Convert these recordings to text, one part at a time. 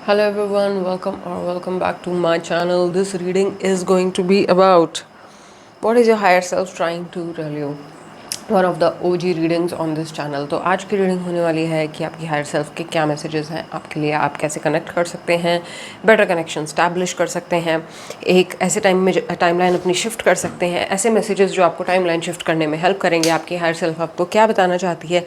Hello everyone, welcome back to my channel. This reading is going to be about what is your higher self trying to tell you. One of the OG readings on this channel. तो आज की reading होने वाली है कि आपकी higher self के क्या मैसेजेस हैं आपके लिए, आप कैसे कनेक्ट कर सकते हैं, बेटर कनेक्शन स्टैब्लिश कर सकते हैं, एक ऐसे टाइम में टाइमलाइन अपनी शिफ्ट कर सकते हैं, ऐसे मैसेजेस जो आपको टाइमलाइन शिफ्ट करने में हेल्प करेंगे। आपकी हायर सेल्फ आपको क्या बताना चाहती है,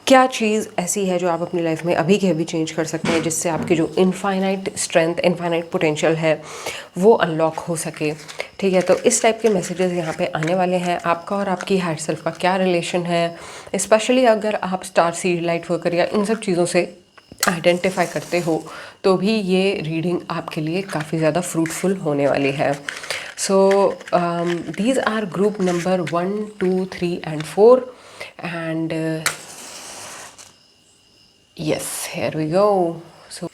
क्या चीज़ ऐसी है जो आप अपनी लाइफ में अभी के अभी चेंज कर सकते हैं जिससे आपकी जो इनफाइनाइट स्ट्रेंथ, इनफाइनाइट पोटेंशियल है वो अनलॉक हो सके। ठीक है, तो इस टाइप के मैसेजेस यहाँ पे आने वाले हैं। आपका और आपकी हायर सेल्फ का क्या रिलेशन है, स्पेशली अगर आप स्टार सीड लाइट वर्कर या इन सब चीज़ों से आइडेंटिफाई करते हो तो भी ये रीडिंग आपके लिए काफ़ी ज़्यादा फ्रूटफुल होने वाली है। So these are group number 1, 2, 3 and 4 and yes, here we go. So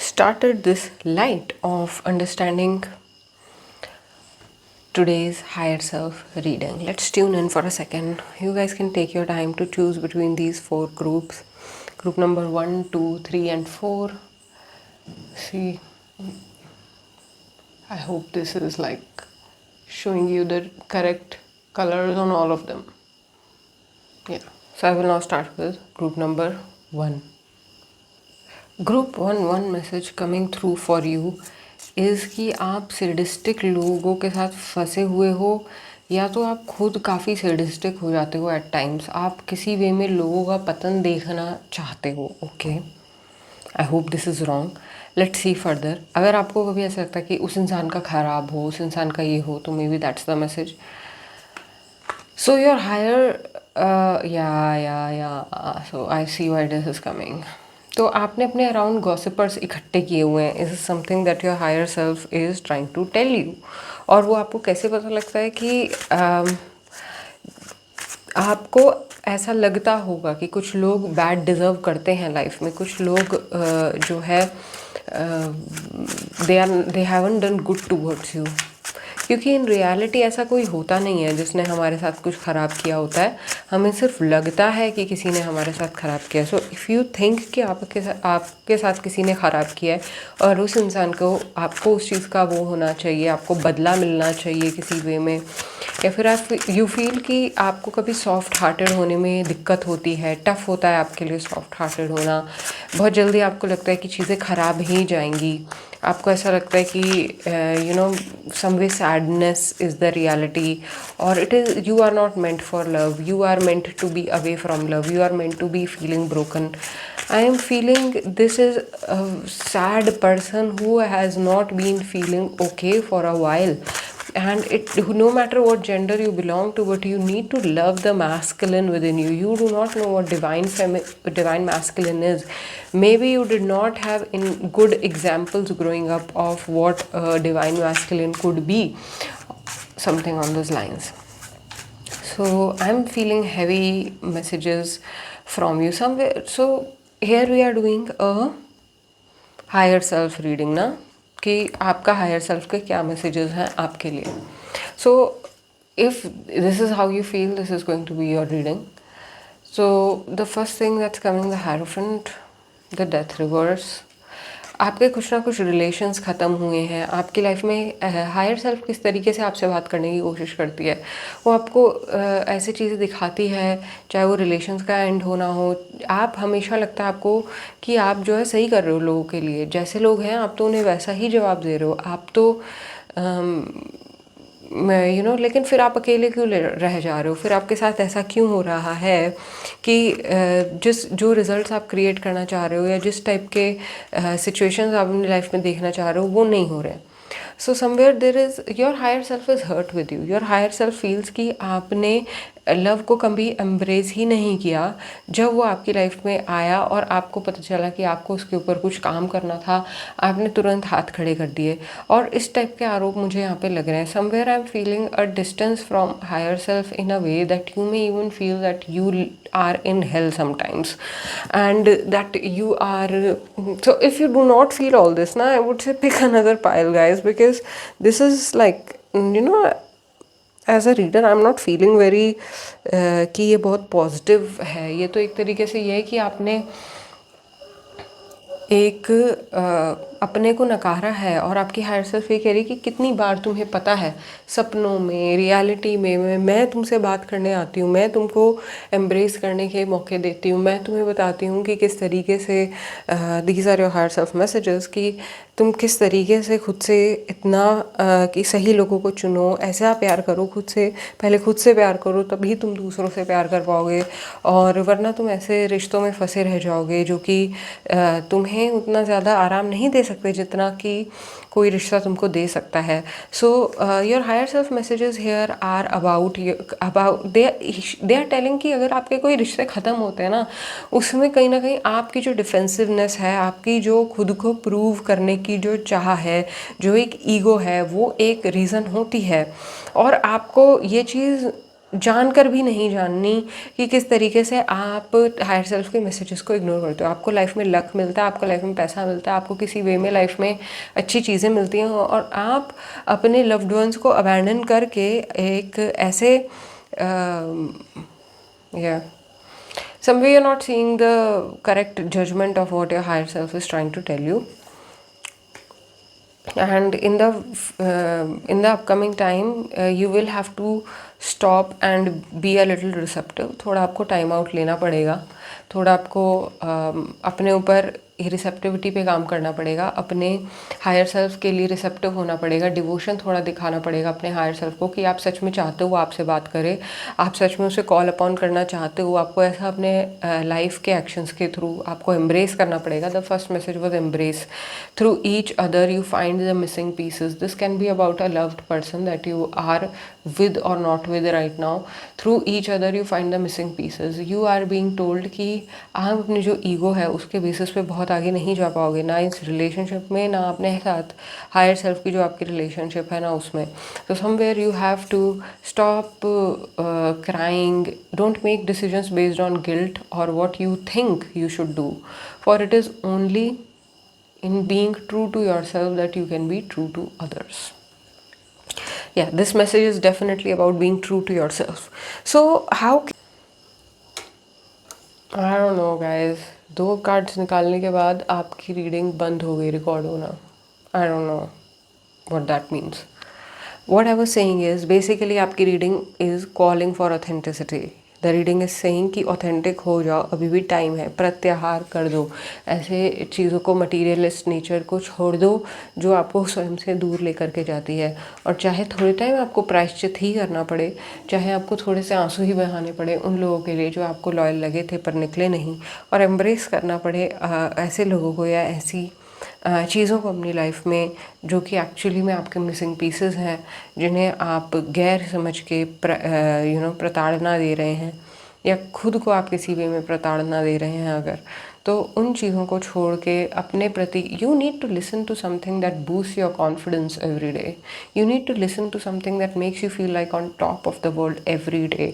started this light of understanding today's higher self reading. Let's tune in for a second. You guys can take your time to choose between these four groups. Group number 1, 2, 3 and 4. See, I hope this is like showing you the correct colors on all of them. Yeah, so I will now start with group number 1. Group 1 message coming through for you is कि आप sadistic लोगों के साथ फंसे हुए हो, या तो आप खुद काफ़ी सैडिस्टिक हो जाते हो एट टाइम्स। आप किसी वे में लोगों का पतन देखना चाहते हो। Okay, I hope this is wrong. Let's see further. अगर आपको कभी ऐसा लगता है कि उस इंसान का ख़राब हो, उस इंसान का ये हो, तो maybe that's the message. So your higher या so I see why this is coming. तो आपने अपने अराउंड गॉसिपर्स इकट्ठे किए हुए हैं। Is something that your higher self is trying to tell you. और वो आपको कैसे पता लगता है कि आपको ऐसा लगता होगा कि कुछ लोग बैड डिज़र्व करते हैं लाइफ में, कुछ लोग जो है they haven't done good towards you. क्योंकि इन रियलिटी ऐसा कोई होता नहीं है जिसने हमारे साथ कुछ ख़राब किया होता है। हमें सिर्फ लगता है कि किसी ने हमारे साथ ख़राब किया। सो इफ़ यू थिंक कि आपके साथ किसी ने ख़राब किया है और उस इंसान को, आपको उस चीज़ का वो होना चाहिए, आपको बदला मिलना चाहिए किसी वे में, या फिर आप यू फील कि आपको कभी सॉफ्ट हार्टेड होने में दिक्कत होती है, टफ़ होता है आपके लिए सॉफ्ट हार्टेड होना, बहुत जल्दी आपको लगता है कि चीज़ें ख़राब ही जाएंगी, आपको ऐसा लगता है कि you know some way sadness is the reality, और it is you are not meant for love, you are meant to be away from love, you are meant to be feeling broken. I am feeling this is a sad person who has not been feeling okay for a while, and it, no matter what gender you belong to, but you need to love the masculine within you. You do not know what divine masculine is. Maybe you did not have in good examples growing up of what divine masculine could be, something on those lines. So I'm feeling heavy messages from you somewhere. So here we are doing a higher self reading ना, कि आपका higher self के क्या messages हैं आपके लिए। So if this is how you feel, this is going to be your reading. So the first thing that's coming, the hierophant, the death reverse. आपके कुछ ना कुछ रिलेशंस ख़त्म हुए हैं आपकी लाइफ में। हायर सेल्फ किस तरीके से आपसे बात करने की कोशिश करती है, वो आपको ऐसी चीज़ें दिखाती है, चाहे वो रिलेशंस का एंड होना हो। आप हमेशा लगता है आपको कि आप जो है सही कर रहे हो लोगों के लिए, जैसे लोग हैं आप तो उन्हें वैसा ही जवाब दे रहे हो, आप तो यू नो, लेकिन फिर आप अकेले क्यों रह जा रहे हो, फिर आपके साथ ऐसा क्यों हो रहा है कि जो रिजल्ट्स आप क्रिएट करना चाह रहे हो या जिस टाइप के सिचुएशंस आप अपनी लाइफ में देखना चाह रहे हो वो नहीं हो रहे। So somewhere there is your higher self is hurt with you. Your higher self feels कि आपने लव को कभी एम्ब्रेस ही नहीं किया। जब वो आपकी लाइफ में आया और आपको पता चला कि आपको उसके ऊपर कुछ काम करना था, आपने तुरंत हाथ खड़े कर दिए। और इस टाइप के आरोप मुझे यहाँ पे लग रहे हैं। Somewhere I am feeling a distance from higher self in a way that you may even feel that you are in hell sometimes, and that you are, so if you do not feel all this now, I would say pick another pile guys, because this is like, you know, as a reader I am not feeling very कि ये बहुत positive है। ये तो एक तरीके से ये है कि आपने एक अपने को नकारा है और आपकी हायर सेल्फ ये कह रही कि कितनी बार तुम्हें पता है सपनों में, रियलिटी में मैं तुमसे बात करने आती हूँ, मैं तुमको एम्ब्रेस करने के मौके देती हूँ, मैं तुम्हें बताती हूँ कि किस तरीके से these are your higher self messages कि तुम किस तरीके से खुद से इतना कि सही लोगों को चुनो, ऐसा प्यार करो खुद से, पहले खुद से प्यार करो तभी तुम दूसरों से प्यार कर पाओगे, और वरना तुम ऐसे रिश्तों में फंसे रह जाओगे जो कि तुम्हें उतना ज़्यादा आराम नहीं दे सकते जितना कि कोई रिश्ता तुमको दे सकता है. So your higher self messages here are about they are telling कि अगर आपके कोई रिश्ते ख़त्म होते हैं ना, उसमें कहीं ना कहीं आपकी जो डिफेंसिवनेस है, आपकी जो खुद को प्रूव करने की जो चाह है, जो एक ईगो है, वो एक रीज़न होती है. और आपको ये चीज़ जानकर भी नहीं जाननी कि किस तरीके से आप हायर सेल्फ के मैसेजेस को इग्नोर करते हो. आपको लाइफ में लक मिलता है, आपको लाइफ में पैसा मिलता है, आपको किसी वे में लाइफ में अच्छी चीज़ें मिलती हैं, और आप अपने लव्ड वंस को अबैंडन करके एक ऐसे या somewhere you're not seeing the correct judgment of what your higher self is trying to tell you. And in the upcoming time you will have to stop and be a little receptive. थोड़ा आपको time out लेना पड़ेगा, थोड़ा आपको अपने ऊपर receptivity पे काम करना पड़ेगा, अपने हायर सेल्फ के लिए रिसेप्टिव होना पड़ेगा, डिवोशन थोड़ा दिखाना पड़ेगा अपने हायर सेल्फ को कि आप सच में चाहते हो वो आपसे बात करे, आप सच में उसे कॉल अपॉन करना चाहते हो. आपको ऐसा अपने लाइफ के एक्शंस के थ्रू आपको एम्ब्रेस करना पड़ेगा. The first message was embrace. Through each other you find the missing pieces. This can be about a loved person that you are with or not with right now. Through each other you find the missing pieces. You are being told कि आप अपनी जो ego है उसके basis पे बहुत आगे नहीं जा पाओगे, ना इस रिलेशनशिप में, ना अपने साथ हायर सेल्फ की जो आपकी रिलेशनशिप है ना उसमें. तो somewhere you have to stop crying. Don't make decisions based on guilt और what you think you should do, for it is only in being true to yourself that you can be true to others. Yeah, this message is definitely about being true to yourself. So how I don't know guys, 2 cards निकालने के बाद आपकी reading बंद हो गई record होना. I don't know what that means. What I was saying is basically आपकी reading is calling for authenticity. The reading is saying कि ऑथेंटिक हो जाओ, अभी भी टाइम है, प्रत्याहार कर दो, ऐसे चीज़ों को, मटीरियलिस्ट नेचर को छोड़ दो जो आपको स्वयं से दूर लेकर के जाती है. और चाहे थोड़े टाइम आपको प्रायश्चित ही करना पड़े, चाहे आपको थोड़े से आंसू ही बहाने पड़े उन लोगों के लिए जो आपको लॉयल लगे थे पर निकले नहीं, और एम्ब्रेस करना पड़े ऐसे लोगों को या ऐसी चीज़ों को अपनी लाइफ में जो कि एक्चुअली में आपके मिसिंग पीसेस हैं, जिन्हें आप गैर समझ के प्रताड़ना दे रहे हैं या खुद को आप किसी वे में प्रताड़ना दे रहे हैं अगर, तो उन चीज़ों को छोड़ के अपने प्रति you need to listen to something that boost your confidence every day. You need to listen to something that makes you feel like on top of the world every day.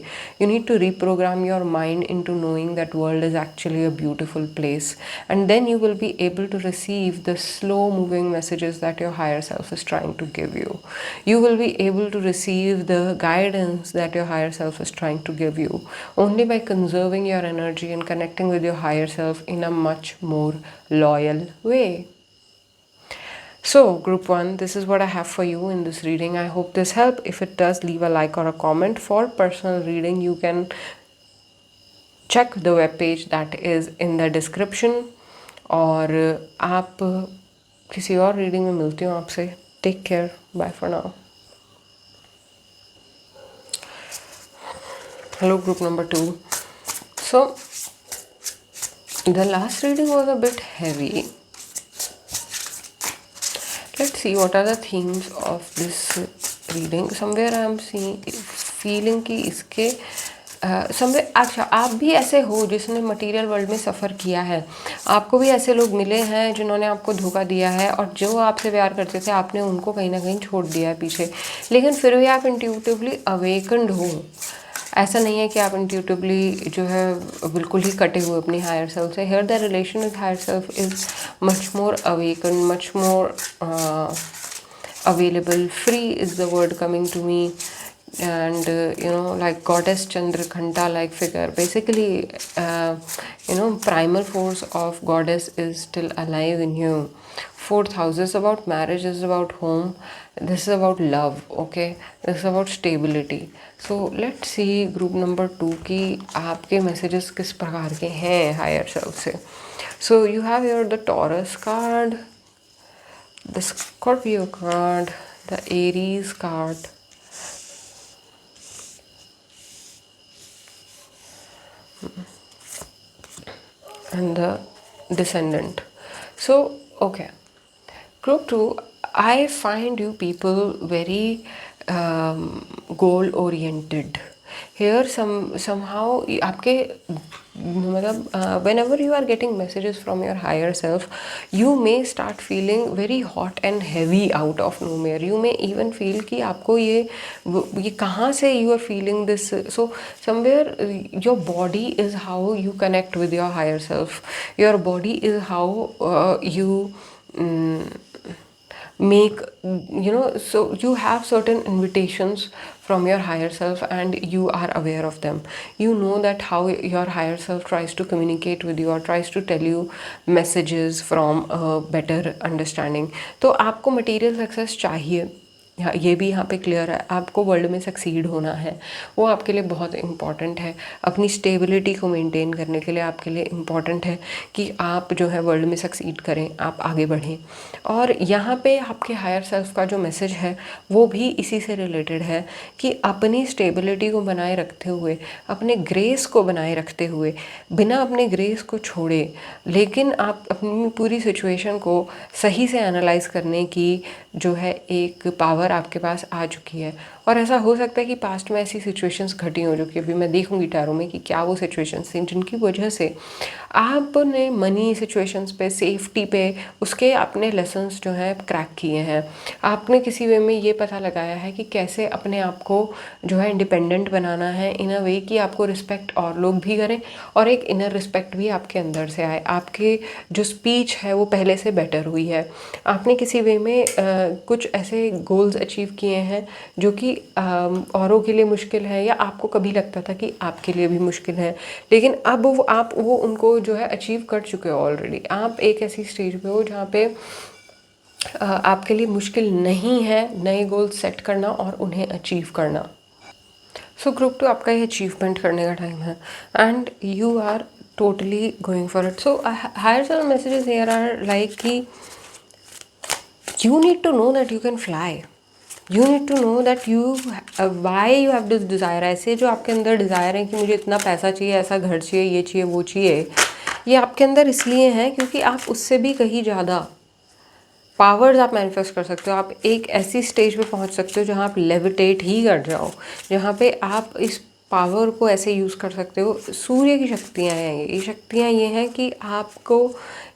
You need to reprogram your mind into knowing that world is actually a beautiful place, and then you will be able to receive the slow moving messages that your higher self is trying to give you. You will be able to receive the guidance that your higher self is trying to give you only by conserving your energy and connecting with your higher self in a much more loyal way. So group 1, this is what I have for you in this reading. I hope this helped. If it does, leave a like or a comment. For personal reading you can check the web page that is in the description. और आप किसी और reading में मिलती हूँ आपसे. Take care, bye for now. Hello group number 2. So the last reading was a bit heavy. Let's see what are the themes of this reading. Somewhere I am feeling कि इसके अच्छा, आप भी ऐसे हो जिसने मटेरियल वर्ल्ड में सफ़र किया है, आपको भी ऐसे लोग मिले हैं जिन्होंने आपको धोखा दिया है, और जो आपसे प्यार करते थे आपने उनको कहीं ना कहीं छोड़ दिया है पीछे, लेकिन फिर भी आप इंट्यूटिवली अवेकन्ड हो. ऐसा नहीं है कि आप इंट्यूटिवली जो है बिल्कुल ही कटे हुए अपनी हायर सेल्फ से. Here the relation with higher self is much more awaken, much more available. Free is the word coming to me. and like goddess Chandraghanta like figure. Basically, primal force of goddess is still alive in you. Fourth house is about marriage, is about home, this is about love. Okay, this is about stability. So let's see group number 2 कि आपके messages किस प्रकार के हैं higher self से. So you have here the Taurus card, the Scorpio card, the Aries card, and the Descendant. So okay, group 2, I find you people very goal oriented. Here somehow आपके मतलब whenever you are getting messages from your higher self, you may start feeling very hot and heavy out of nowhere. You may even feel कि आपको ये कहाँ से you are feeling this. So somewhere your body is how you connect with your higher self. Your body is how you make, so you have certain invitations from your higher self and you are aware of them. You know that how your higher self tries to communicate with you or tries to tell you messages from a better understanding. तो आपको material success चाहिए, ये भी यहाँ पे clear है. आपको world में सक्सीड होना है, वो आपके लिए बहुत इम्पॉर्टेंट है. अपनी स्टेबिलिटी को मेंटेन करने के लिए आपके लिए इम्पॉर्टेंट है कि आप जो है वर्ल्ड में सक्सीड करें, आप आगे बढ़ें. और यहाँ पे आपके हायर सेल्फ का जो मैसेज है वो भी इसी से रिलेटेड है कि अपनी स्टेबिलिटी को बनाए रखते हुए, अपने ग्रेस को बनाए रखते हुए, बिना अपने ग्रेस को छोड़े, लेकिन आप अपनी पूरी सिचुएशन को सही से एनालाइज करने की जो है एक पावर आपके पास आ चुकी है. और ऐसा हो सकता है कि पास्ट में ऐसी सिचुएशंस घटी हो जो कि अभी मैं देखूंगी टैरो में कि क्या वो सिचुएशंस थी जिनकी वजह से आपने मनी सिचुएशंस पे, सेफ्टी पे, उसके आपने लेसन्स जो है क्रैक किए हैं. आपने किसी वे में ये पता लगाया है कि कैसे अपने आप को जो है इंडिपेंडेंट बनाना है इन अ वे कि आपको रिस्पेक्ट और लोग भी करें और एक इनर रिस्पेक्ट भी आपके अंदर से आए. आपके जो स्पीच है वो पहले से बेटर हुई है. आपने किसी वे में कुछ ऐसे गोल्स अचीव किए हैं जो कि औरों के लिए मुश्किल है या आपको कभी लगता था कि आपके लिए भी मुश्किल है, लेकिन अब आप वो उनको जो है अचीव कर चुके हो ऑलरेडी. आप एक ऐसी स्टेज पे हो जहाँ पे आपके लिए मुश्किल नहीं है नए गोल्स सेट करना और उन्हें अचीव करना. सो ग्रुप 2 आपका ये अचीवमेंट करने का टाइम है and you are totally going for it. So higher self messages here are like कि you need to know that you can fly. You need to know that why you have this desire. ऐसे जो आपके अंदर desire है कि मुझे इतना पैसा चाहिए, ऐसा घर चाहिए, ये चाहिए, वो चाहिए, ये आपके अंदर इसलिए हैं क्योंकि आप उससे भी कहीं ज़्यादा पावर्स आप मैनिफेस्ट कर सकते हो. आप एक ऐसी स्टेज पे पहुंच सकते हो जहां आप लेविटेट ही कर जाओ, जहां पे आप इस पावर को ऐसे यूज़ कर सकते हो. सूर्य की शक्तियाँ हैं ये शक्तियाँ ये हैं कि आपको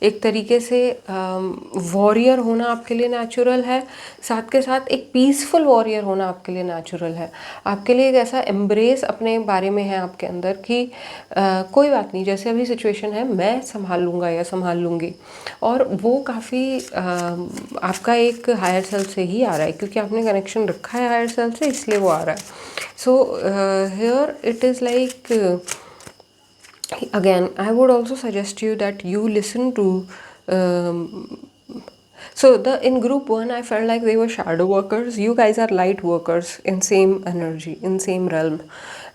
एक तरीके से वॉरियर होना आपके लिए नेचुरल है, साथ के साथ एक पीसफुल वॉरियर होना आपके लिए नेचुरल है. आपके लिए एक ऐसा एम्ब्रेस अपने बारे में है आपके अंदर कि कोई बात नहीं, जैसे अभी सिचुएशन है मैं संभाल लूँगा या संभाल लूँगी. और वो काफ़ी आपका एक हायर सेल्फ से ही आ रहा है क्योंकि आपने कनेक्शन रखा है हायर सेल्फ से, इसलिए वो आ रहा है. So here it is like again I would also suggest you that you listen to so in group 1 I felt like they were shadow workers. You guys are light workers in same energy, in same realm.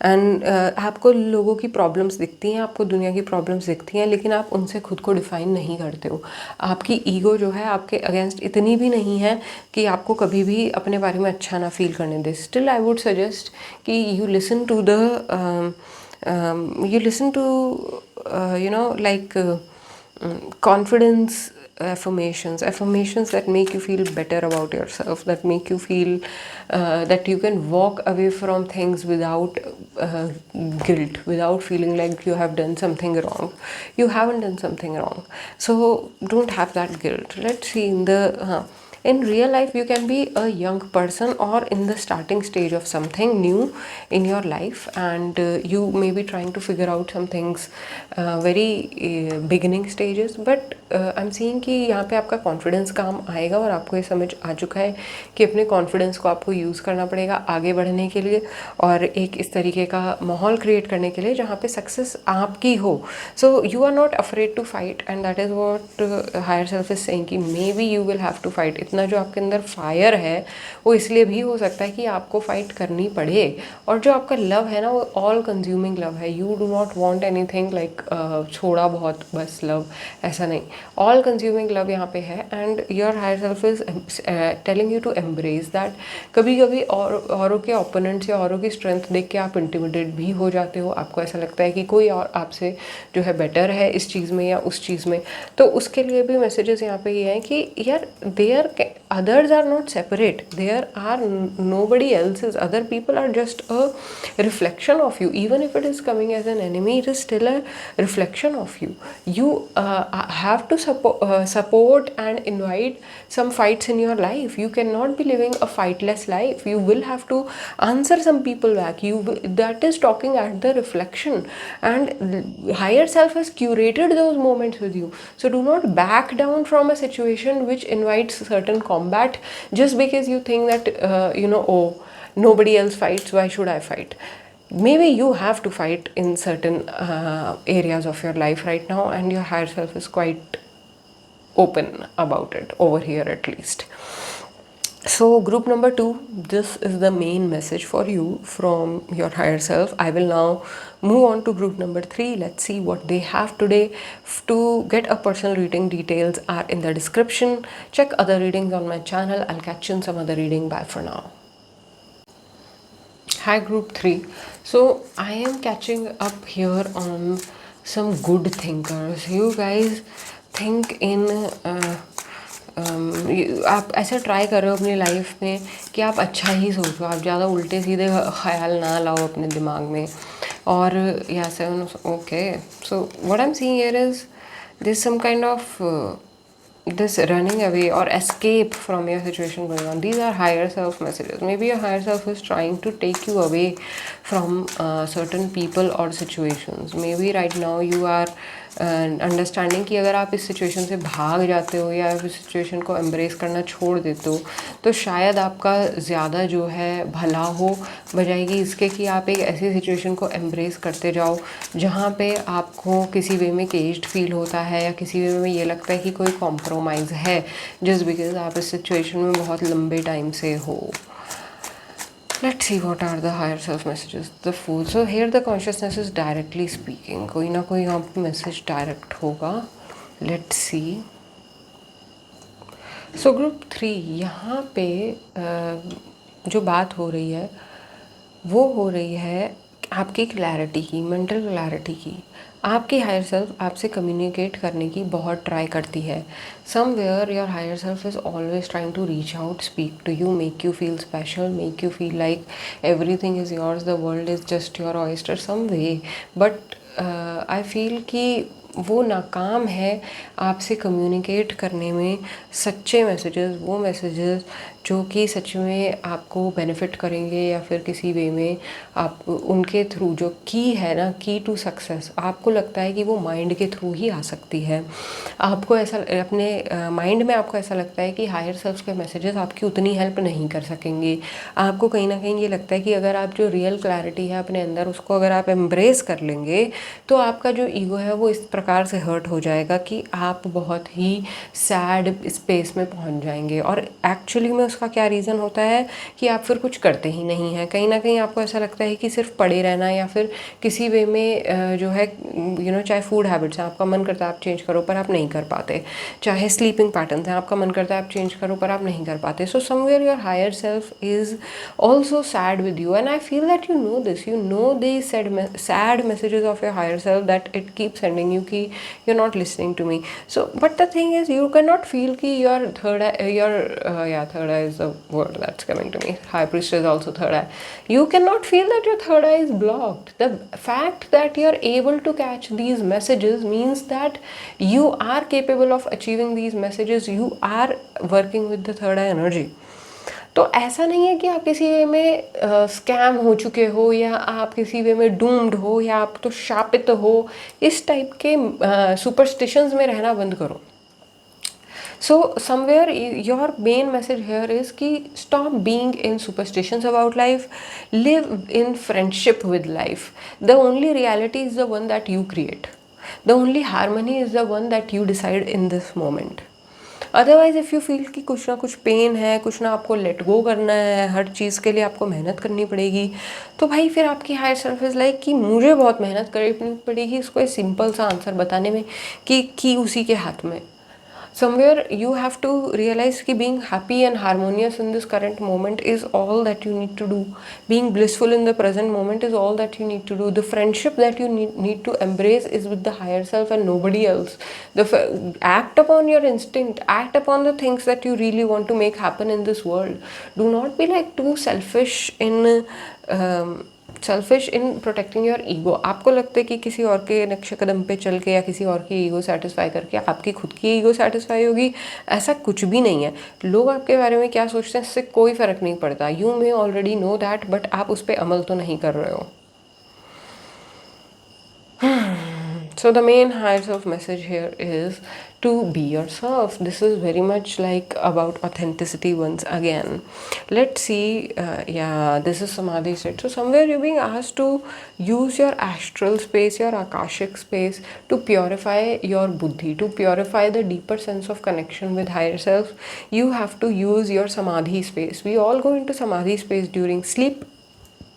And आपको लोगों की problems दिखती हैं, आपको दुनिया की problems दिखती हैं, लेकिन आप उनसे खुद को डिफ़ाइन नहीं करते हो. आपकी ईगो जो है आपके अगेंस्ट इतनी भी नहीं है कि आपको कभी भी अपने बारे में अच्छा ना फील करने दे. स्टिल आई वुड सजेस्ट कि you listen to like confidence affirmations that make you feel better about yourself, that make you feel that you can walk away from things without guilt, without feeling like you have done something wrong. You haven't done something wrong, so don't have that guilt. Let's see in real life you can be a young person or in the starting stage of something new in your life, and you may be trying to figure out some things very beginning stages, but I'm seeing कि यहाँ पे आपका confidence काम आएगा और आपको ये समझ आ चुका है कि अपने कॉन्फिडेंस को आपको यूज़ करना पड़ेगा आगे बढ़ने के लिए और एक इस तरीके का माहौल क्रिएट करने के लिए जहाँ पे सक्सेस आपकी हो. So you are not afraid to fight, and that is what higher self is saying कि maybe you will have to fight. इतना जो आपके अंदर फायर है वो इसलिए भी हो सकता है कि आपको फाइट करनी पड़े. और जो आपका लव है ना वो ऑल कंज्यूमिंग लव है. You do not want anything like छोड़ा बहुत बस लव, ऐसा नहीं. ऑल कंज्यूमिंग लव यहाँ पे है, and your higher self is telling you to embrace that. कभी कभी औरों के ओपोनेंट्स या औरों की स्ट्रेंथ देख के आप इंटिमिडेट भी हो जाते हो. आपको ऐसा लगता है कि कोई और आपसे जो है बेटर है इस चीज़ में या उस चीज़ में. तो उसके लिए भी मैसेजेस यहाँ पे ये हैं कि यार there others are not separate, there are nobody else's, other people are just a reflection of you. Even if it is coming as an enemy, it is still a reflection of you. You have to support and invite some fights in your life. You cannot be living a fightless life. You will have to answer some people back. That is talking at the reflection, and higher self has curated those moments with you. So do not back down from a situation which invites certain combat just because you think that oh, nobody else fights, why should I fight? Maybe you have to fight in certain areas of your life right now, and your higher self is quite open about it over here at least. So group number 2, this is the main message for you from your higher self. I will now move on to group number 3. Let's see what they have today. To get a personal reading, details are in the description. Check other readings on my channel. I'll catch you in some other reading. Bye for now. Hi group 3. So I am catching up here on some good thinkers. You guys think in आप ऐसा try कर रहे हो अपनी life में कि आप अच्छा ही सोचो, आप ज़्यादा उल्टे सीधे ख्याल ना लाओ अपने दिमाग में. और या से okay, so what I am seeing here is this some kind of this running away or escape from your situation going on. These are higher self messages. Maybe your higher self is trying to take you away from certain people or situations. Maybe right now you are understanding कि अगर आप इस situation से भाग जाते हो या इस सिचुएशन को एम्ब्रेस करना छोड़ देते हो तो शायद आपका ज़्यादा जो है भला हो बजाएगी इसके कि आप एक ऐसी सिचुएशन को एम्ब्रेस करते जाओ जहाँ पे आपको किसी वे में केज्ड फील होता है या किसी वे में ये लगता है कि कोई कॉम्प्रोमाइज़ है जस्ट बिकॉज आप इस सिचुएशन में बहुत लंबे टाइम से हो. Let's see what are the higher self messages. The Fool. So here the consciousness is directly speaking. कोई ना कोई यहाँ पे मैसेज डायरेक्ट होगा. Let's see. So group 3 यहाँ पे जो बात हो रही है वो हो रही है आपकी क्लैरिटी की, मेंटल क्लैरिटी की. आपकी हायर सेल्फ आपसे कम्युनिकेट करने की बहुत ट्राई करती है. Somewhere your higher self is always trying to reach out, speak to you, make you feel special, make you feel like everything is yours, the world is just your oyster some way. But I feel कि वो नाकाम है आपसे communicate करने में सच्चे messages, वो messages जो कि सच में आपको बेनिफिट करेंगे या फिर किसी वे में आप उनके थ्रू जो की है ना, की टू सक्सेस, आपको लगता है कि वो माइंड के थ्रू ही आ सकती है. आपको ऐसा अपने माइंड में आपको ऐसा लगता है कि हायर सेल्फ के मैसेजेस आपकी उतनी हेल्प नहीं कर सकेंगे. आपको कहीं ना कहीं ये लगता है कि अगर आप जो रियल क्लैरिटी है अपने अंदर उसको अगर आप एम्ब्रेस कर लेंगे तो आपका जो ईगो है वो इस प्रकार से हर्ट हो जाएगा कि आप बहुत ही सैड स्पेस में पहुंच जाएंगे. और एक्चुअली में उसका क्या रीज़न होता है कि आप फिर कुछ करते ही नहीं हैं. कहीं ना कहीं आपको ऐसा लगता है कि सिर्फ पड़े रहना या फिर किसी वे में जो है चाहे फूड हैबिट्स हैं आपका मन करता है आप चेंज करो पर आप नहीं कर पाते, चाहे स्लीपिंग पैटर्न्स हैं आपका मन करता है आप चेंज करो पर आप नहीं कर पाते. So somewhere your higher self is also sad with you, and I feel that you know this, you know the sad messages of your higher self that it keep sending you कि कि you're not listening to me. So but the thing is, you cannot feel कि your third eye, third eye is the word that's coming to me. High priestess is also third eye. You cannot feel that your third eye is blocked. The fact that you're able to catch these messages means that you are capable of achieving these messages. You are working with the third eye energy. तो ऐसा नहीं है कि आप किसी वे में scam हो चुके हो, या आप किसी वे में डूम्ड हो, या आप तो शापित हो. इस टाइप के सुपरस्टिशंस में रहना बंद करो. So somewhere your main message here is कि stop being in superstitions about life, live in friendship with life. The only reality is the one that you create. The only harmony is the one that you decide in this moment. Otherwise if you feel कि कुछ ना कुछ pen है, कुछ ना आपको let go करना है, हर चीज़ के लिए आपको मेहनत करनी पड़ेगी, तो भाई फिर आपकी हायर सेल्फ इज़ लाइक कि मुझे बहुत मेहनत करनी पड़ेगी इसको एक सिंपल सा आंसर बताने में कि उसी के हाथ में. Somewhere you have to realize कि being happy and harmonious in this current moment is all that you need to do. Being blissful in the present moment is all that you need to do. The friendship that you need to embrace is with the higher self and nobody else. Act upon your instinct. Act upon the things that you really want to make happen in this world. Do not be like too selfish in protecting your ego. आपको लगता है कि किसी और के नक्शे कदम पे चल के या किसी और की ईगो सेटिस्फाई करके आपकी खुद की ईगो सेटिस्फाई होगी, ऐसा कुछ भी नहीं है. लोग आपके बारे में क्या सोचते हैं इससे कोई फ़र्क नहीं पड़ता. You may already know that, but आप उस पर अमल तो नहीं कर रहे हो. So the main higher self message here is to be yourself. This is very much like about authenticity once again. Let's see, this is Samadhi state. So somewhere you're being asked to use your astral space, your akashic space to purify your buddhi, to purify the deeper sense of connection with higher self. You have to use your Samadhi space. We all go into Samadhi space during sleep.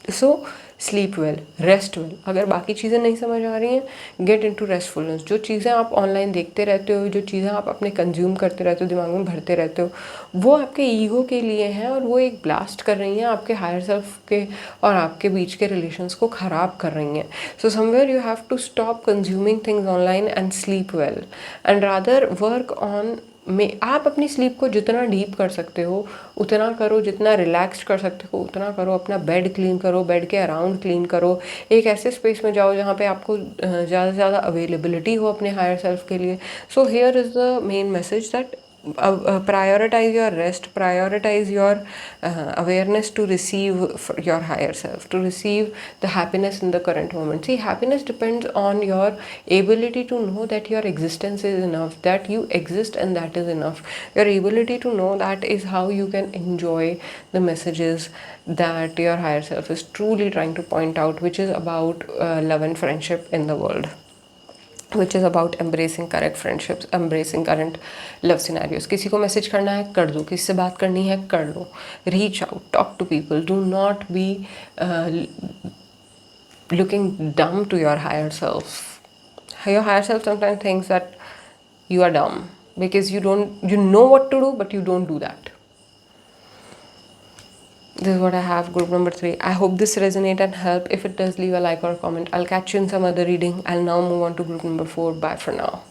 So sleep well, rest well. अगर बाकी चीज़ें नहीं समझ आ रही हैं, get into restfulness. जो चीज़ें आप ऑनलाइन देखते रहते हो, जो चीज़ें आप अपने कंज्यूम करते रहते हो, दिमाग में भरते रहते हो, वो आपके ईगो के लिए हैं और वो एक ब्लास्ट कर रही हैं आपके हायर सेल्फ के और आपके बीच के रिलेशंस को ख़राब कर रही हैं. So somewhere you have to stop consuming things online and sleep well and rather work on में. आप अपनी स्लीप को जितना डीप कर सकते हो उतना करो, जितना रिलैक्स कर सकते हो उतना करो. अपना बेड क्लीन करो, बेड के अराउंड क्लीन करो. एक ऐसे स्पेस में जाओ जहाँ पे आपको ज़्यादा से ज़्यादा अवेलेबिलिटी हो अपने हायर सेल्फ के लिए. So here is the main message that prioritize your rest, prioritize your awareness to receive your higher self, to receive the happiness in the current moment. See, happiness depends on your ability to know that your existence is enough, that you exist and that is enough. Your ability to know that is how you can enjoy the messages that your higher self is truly trying to point out, which is about love and friendship in the world, which is about embracing correct friendships, embracing current love scenarios. किसी को message करना है कर दो, किसी से बात करनी है कर लो. Reach out, talk to people. Do not be looking dumb to your higher self. Your higher self sometimes thinks that you are dumb because you know what to do but you don't do that. This is what I have, group number 3. I hope this resonate and help. If it does, leave a like or a comment. I'll catch you in some other reading. I'll now move on to group number 4. Bye for now.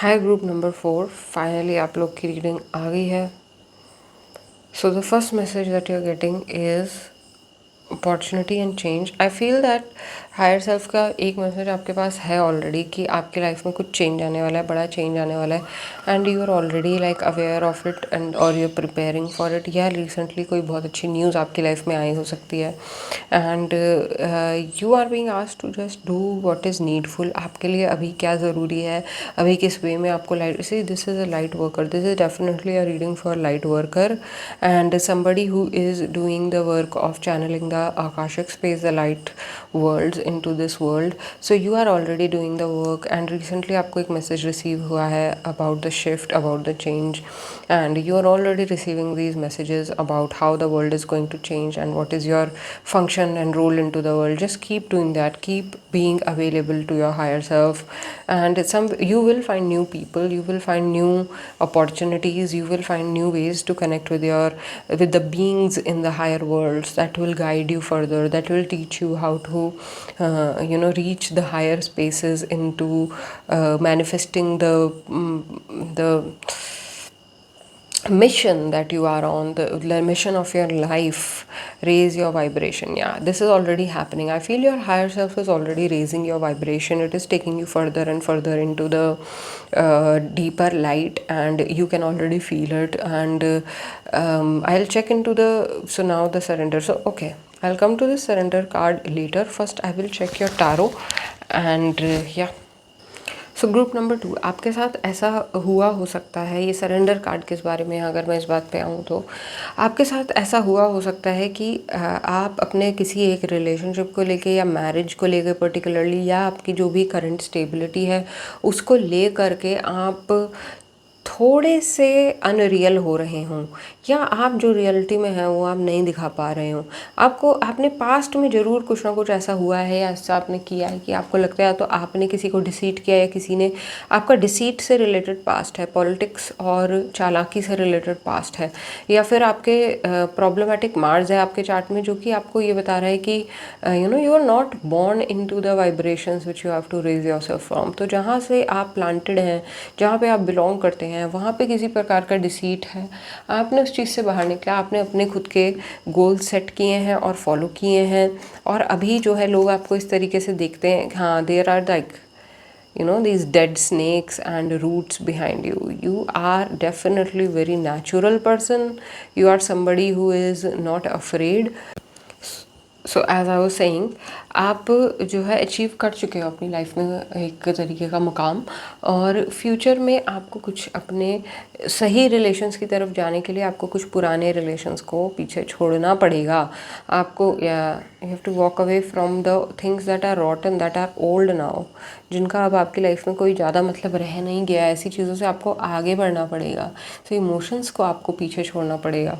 Hi group number 4. Finally आप लोग की reading आ गई है. So the first message that you're getting is opportunity and change. I feel that higher self का एक message आपके पास है already कि आपकी लाइफ में कुछ चेंज आने वाला है, बड़ा चेंज आने वाला है and you are already like aware of it and और you are preparing for it. या रिसेंटली कोई बहुत अच्छी न्यूज़ आपकी लाइफ में आई हो सकती है and you are being asked to just do what is needful. आपके लिए अभी क्या ज़रूरी है, अभी किस वे में आपको light. See this is a light worker. This is definitely a reading for light worker and somebody who is doing the work of channeling the akashic space, the light worlds into this world. So you are already doing the work and recently आपको एक message receive हुआ है about the shift, about the change and you are already receiving these messages about how the world is going to change and what is your function and role into the world. Just keep doing that, keep being available to your higher self and you will find new people, you will find new opportunities, you will find new ways to connect with the beings in the higher worlds that will guide guide you further, that will teach you how to reach the higher spaces into manifesting the mission that you are on, the mission of your life. Raise your vibration. Yeah, this is already happening. I feel your higher self is already raising your vibration. It is taking you further and further into the deeper light, and you can already feel it. And I'll check into so now the surrender. So okay, I'll come to the surrender card later. First I will check your tarot. And yeah, so group number 2, आपके साथ ऐसा हुआ हो सकता है, ये surrender card किस बारे में, अगर मैं इस बात पे आऊँ तो आपके साथ ऐसा हुआ हो सकता है कि आप अपने किसी एक रिलेशनशिप को लेके या मैरिज को लेके पर्टिकुलरली, या आपकी जो भी करंट स्टेबिलिटी है उसको ले करके आप थोड़े से अनरियल हो रहे हों, या आप जो रियलिटी में हैं वो आप नहीं दिखा पा रहे हों। आपने पास्ट में ज़रूर कुछ ना कुछ ऐसा हुआ है या ऐसा आपने किया है कि आपको लगता है तो आपने किसी को डिसीट किया, या किसी ने आपका डिसीट से रिलेटेड पास्ट है, पॉलिटिक्स और चालाकी से रिलेटेड पास्ट है, या फिर आपके प्रॉब्लमेटिक मार्स है आपके चार्ट में जो कि आपको ये बता रहा है कि you are not born into the vibrations which you have to raise your self from. तो जहाँ से आप प्लांटेड हैं, जहाँ पे आप बिलोंग करते हैं, वहाँ पे किसी प्रकार का डिसीट है, आपने उस चीज़ से बाहर निकला, आपने अपने खुद के गोल सेट किए हैं और फॉलो किए हैं, और अभी जो है लोग आपको इस तरीके से देखते हैं, हाँ there are like these dead snakes and roots behind you. You are definitely very natural person. You are somebody who is not afraid. So as I was saying, आप जो है अचीव कर चुके हो अपनी लाइफ में एक तरीके का मुकाम, और फ्यूचर में आपको कुछ अपने सही रिलेशंस की तरफ जाने के लिए आपको कुछ पुराने रिलेशंस को पीछे छोड़ना पड़ेगा। आपको you have to walk away from the things that are rotten, that are old now, जिनका अब आपकी लाइफ में कोई ज़्यादा मतलब रह नहीं गया। ऐसी चीज़ों से आपको आगे बढ़ना पड़ेगा। तो इमोशंस को आपको पीछे छोड़ना पड़ेगा।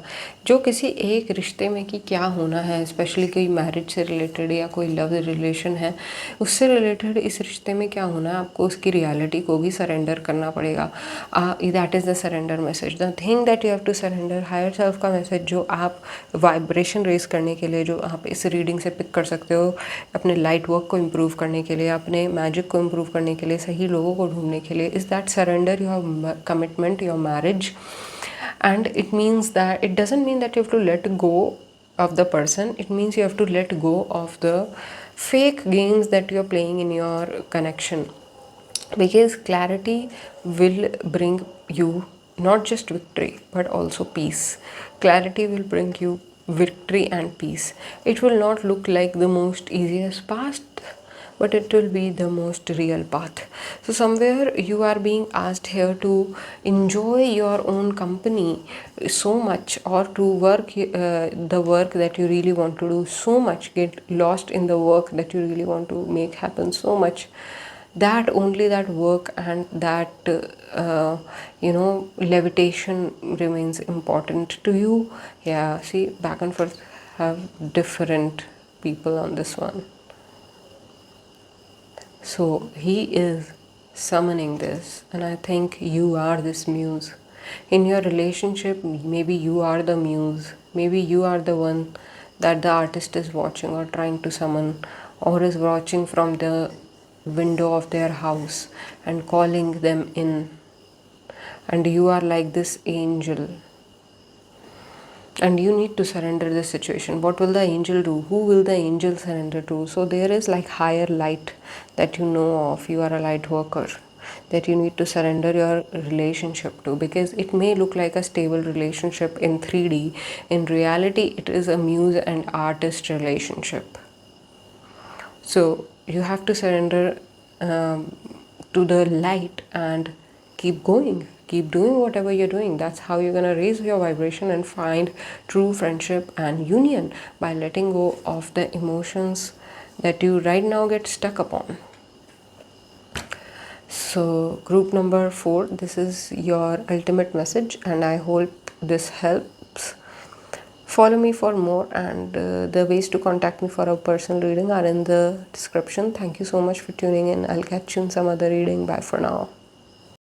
जो किसी एक रिश्ते में कि क्या होना है, स्पेशली कोई मैरिज से रिलेटेड या कोई लव रिलेशन है उससे रिलेटेड, इस रिश्ते में क्या होना है, आपको उसकी रियलिटी को भी सरेंडर करना पड़ेगा। That is the surrender message, the thing that you have to surrender. Higher self का मैसेज जो आप वाइब्रेशन रेज करने के लिए, जो आप इस रीडिंग से पिक कर सकते हो, अपने लाइट वर्क को इम्प्रूव करने के लिए, अपने मैजिक को इम्प्रूव करने के लिए, सही लोगों को ढूंढने के लिए, is that surrender your commitment, your marriage. And it means that it doesn't mean that you have to let go of the person. It means you have to let go of the fake games that you're playing in your connection, because clarity will bring you not just victory but also peace. Clarity will bring you victory and peace. It will not look like the most easiest path, but it will be the most real path. So somewhere you are being asked here to enjoy your own company so much, or to work the work that you really want to do so much, get lost in the work that you really want to make happen so much, that only that work and that levitation remains important to you. Yeah, see, back and forth have different people on this one. So he is summoning this, and I think you are this muse. In your relationship, maybe you are the muse, maybe you are the one that the artist is watching or trying to summon, or is watching from the window of their house and calling them in, and you are like this angel. And you need to surrender this situation. What will the angel do? Who will the angel surrender to? So there is like higher light that you know of. You are a light worker that you need to surrender your relationship to, because it may look like a stable relationship in 3D. In reality, it is a muse and artist relationship. So you have to surrender to the light and keep going. Keep doing whatever you're doing. That's how you're going to raise your vibration and find true friendship and union, by letting go of the emotions that you right now get stuck upon. So group number 4, this is your ultimate message, and I hope this helps. Follow me for more, and the ways to contact me for a personal reading are in the description. Thank you so much for tuning in. I'll catch you in some other reading. Bye for now.